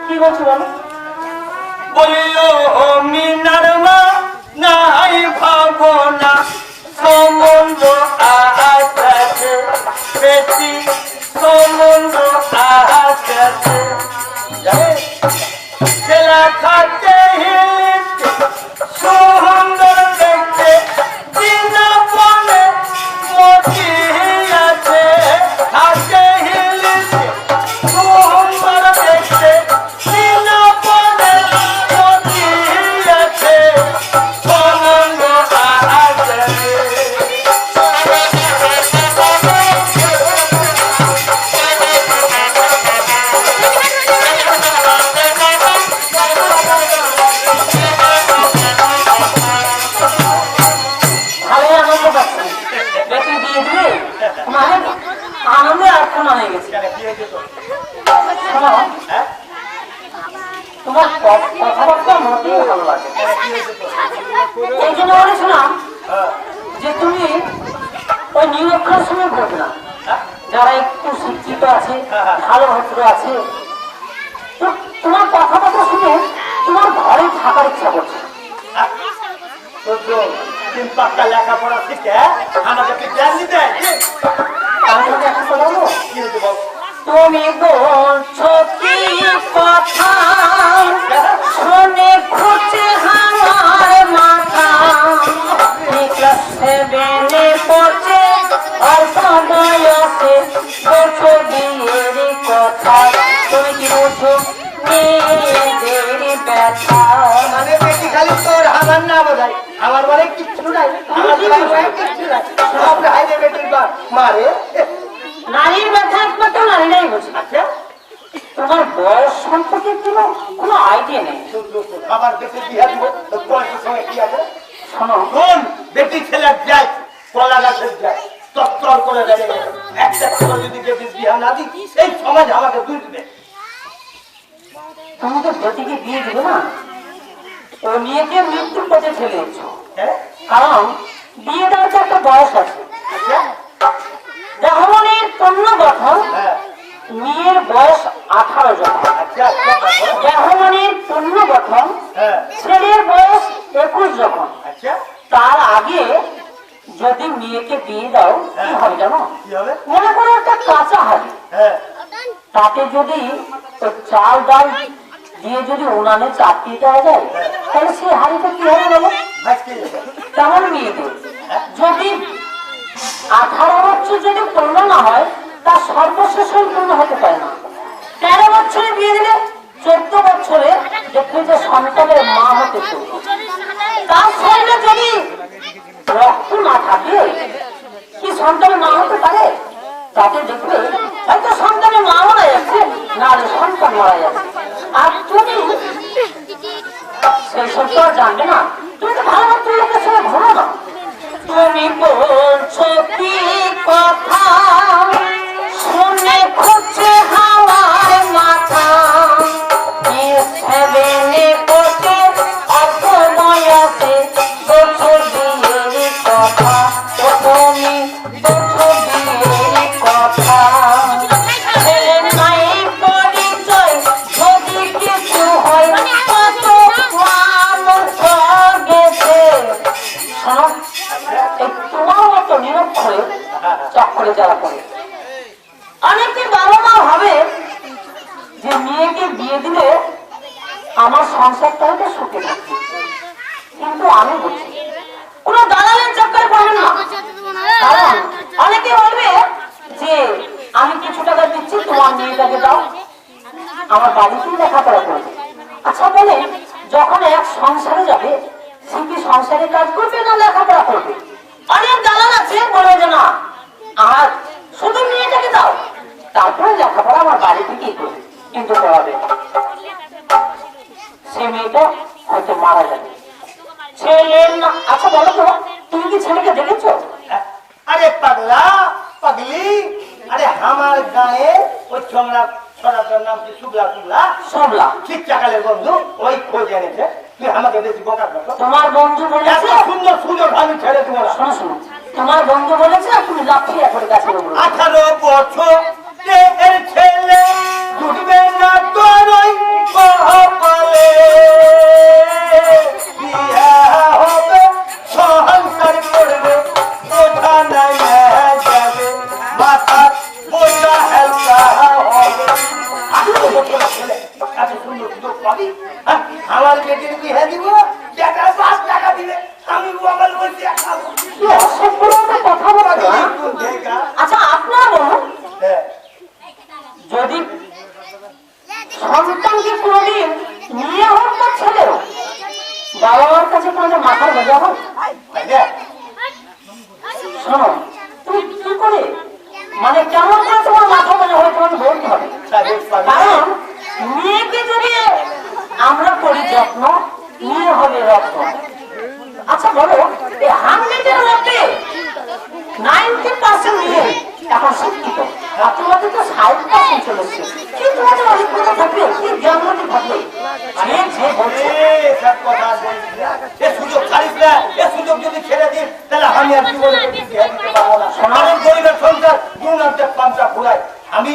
কি বলছো বলো? বলিল মিনার মা নাই ভাবনা সম্বন্ধ আছে বেশি সম্বন্ধ আছে ছেলা থাকে সুন্দর দেখতে চিনা বলে মতি আছে থাকে হিলিতে সুন্দর দেখতে চিনা বলে মতি আছে সম্বন্ধ আছে আনন্দে আটখানা হয়ে গেছে। তোমার কথাবার্তা মোটেই ভালো লাগে। এই জন্য বলেছিলাম যে তুমি ওই নিরক্ষরের সময় বলবে না, যারা একটু শিক্ষিত আছে, ভালো ভদ্র আছে, তো তোমার কথাবার্তা শুনে তোমার ঘরে থাকার ইচ্ছা করছে। পাক্কা লেখাপড়া শিখে আমাদেরকে জ্ঞান দিতে তুমি বলছো কি কথা শুনে ঘুরছে আমার মাথা, ক্লাস 7-এ পড়ছে অল্প বয়সে বলছো বিয়ের কথা, তুমি কি বলছো মেয়েদের ব্যথা? মানে বেশি খালি তোর আমার না বোঝাই, আমার মানে কিচ্ছু নাই, কিচ্ছু নাই, সব হাইরে বেটির মারে। নারীর ব্যথা একমাত্র নারীরাই বোঝে। আচ্ছা, তোমার বয়স সম্পর্কে কোনো আইডিয়া নেই। আবার বেশি বিয়া দিব বয়সের সঙ্গে কি আছে? শোনো, কোন বেটি ছেলে যায় কলা গাছের যায় তত্তর করে দাঁড়িয়ে একটা ছেলে যদি বেটির বিয়া না দিই এই সমাজ আমাকে দুই দিবে। তোমাকে বেটিকে বিয়ে দিবে না, ও মেয়েকে মৃত্যুর পথে ঠেলেছ। কারণ বিয়ে দেওয়ার তো একটা বয়স আছে। দেহমনের পূর্ণ গঠন মেয়ের বয়স 18 যখন, দেহমনের পূর্ণ গঠন ছেলের বয়স 21 যখন, তার আগে যদি মেয়েকে বিয়ে দাও কি হবে জানো? মনে করো একটা কাঁচা হাড়ি, তাতে যদি চাল ডাল দিয়ে যদি উনানে চাপিয়ে দেওয়া যায় তাহলে সেই হাড়িটা কি হবে বলো? তেমন মেয়েদের যদি 18 বছর যদি পূর্ণ না হয় তার সর্বশেষ পূর্ণ হতে পারে না। 13 বছরে বিয়ে দিলে 14 বছরে দেখবে যে সন্তানের মা হতে চলবে। তার শরীরে যদি রক্ত না থাকে কি সন্তানের মা হতে পারে? তাতে দেখবে হয়তো সন্তানের মা মারা যাচ্ছে, না সন্তান মারা যাচ্ছে। আর তুমি সেই সব তো জানবে না, তুমি তো ভালো মতো লোকের সঙ্গে ঘুরো না। তুমি বলছো কি কথা শুনে ঘুরছে আমার মাথা, 7-এ পড়ছে অল্প বয়সে বলছো বিয়ের কথা, তুমি বলছো বিয়ের কথা। ছেলে নাই পরিচয় যদি কিছু হয় কত মানুষ গেছে। শোনো, তোমার মতো নিরক্ষরে চক্করে যারা করে অনেকে বাবা মা ভাবে যে মেয়েকে বিয়ে দিলে আমার সংসারটা হয়তো সুখে থাকবে, কিন্তু আমি বলছি কোন দালালের চক্করে পড়বেন না। কারণ অনেকে বলবে যে আমি কিছু টাকা দিচ্ছি, তোমার মেয়েটাকে দাও, আমার বাড়িতেই লেখাপড়া করবে। আচ্ছা বলে যখন এক সংসারে যাবে সে কি সংসারে কাজ করবে না লেখাপড়া করবে? অনেক দালাল আছে বলে যে না আর শুধু মেয়েটাকে দাও, তারপরে লেখাপড়া আমার বাড়ি থেকেই করবে, কিন্তু করাবে সে মেয়েটা হয়তো মারা যাবে। ছেলে না, আচ্ছা বলো তো তুমি কি ছেলেকে দেখেছো? আরে পাগলা পাগলি, আরে আমার গায়ে ওই ছড়াটার নাম কি শুভলা শুভলা ঠিক চাকালের বন্ধু, ওই খোঁজ এনেছে। তুই আমাকে বেশি বোকা করো। তোমার বন্ধু বলেছে সুন্দর সুন্দর আমি ছেড়ে তোমার। শোনো শোনো, তোমার বন্ধু বলেছে তুমি লাফিয়ে করে কাছে 18 বছর ছেলে জুটবে না তোর আমার বেটির বিয়ে দিব, বেটা 5 টাকা দিবে, আমি মোবাইল বলছি খাবো। কি অসভ্য একটা কথা বলছো, হ্যাঁ? আচ্ছা আপনার বলুন, হ্যাঁ, যদি সন্তানকে কোনোদিন নিয়ে হোক না ছেলেও বাবা মার কাছে কোনোদিন মাথার বোঝা হোক, তাই না? শোনো তুমি কি করে মানে কেমন করে তোমার মাথা বোঝা হয় তোমাকে বলতে হবে। কারণ মেয়েকে যদি আমরা করি যত্ন, মেয়ে হবে রত্ন। আচ্ছা বলো, এই 100-এর মধ্যে 90% মেয়ে এখন শিক্ষিত, আর তোমাদের তো 60% চলে এসছে। কি তোমাদের অভিজ্ঞতা থাকবে, কি জ্ঞানমতি থাকবে, যে বলছে সব কথা বলছিস না, এ সুযোগ ছাড়িস না, এ সুযোগ যদি ছেড়ে দিস তাহলে আমি আর জীবনে বিয়ে দিতে পারবো না। আমি গরিবের সংসার 2 পাঞ্চা ঘুরাই, আমি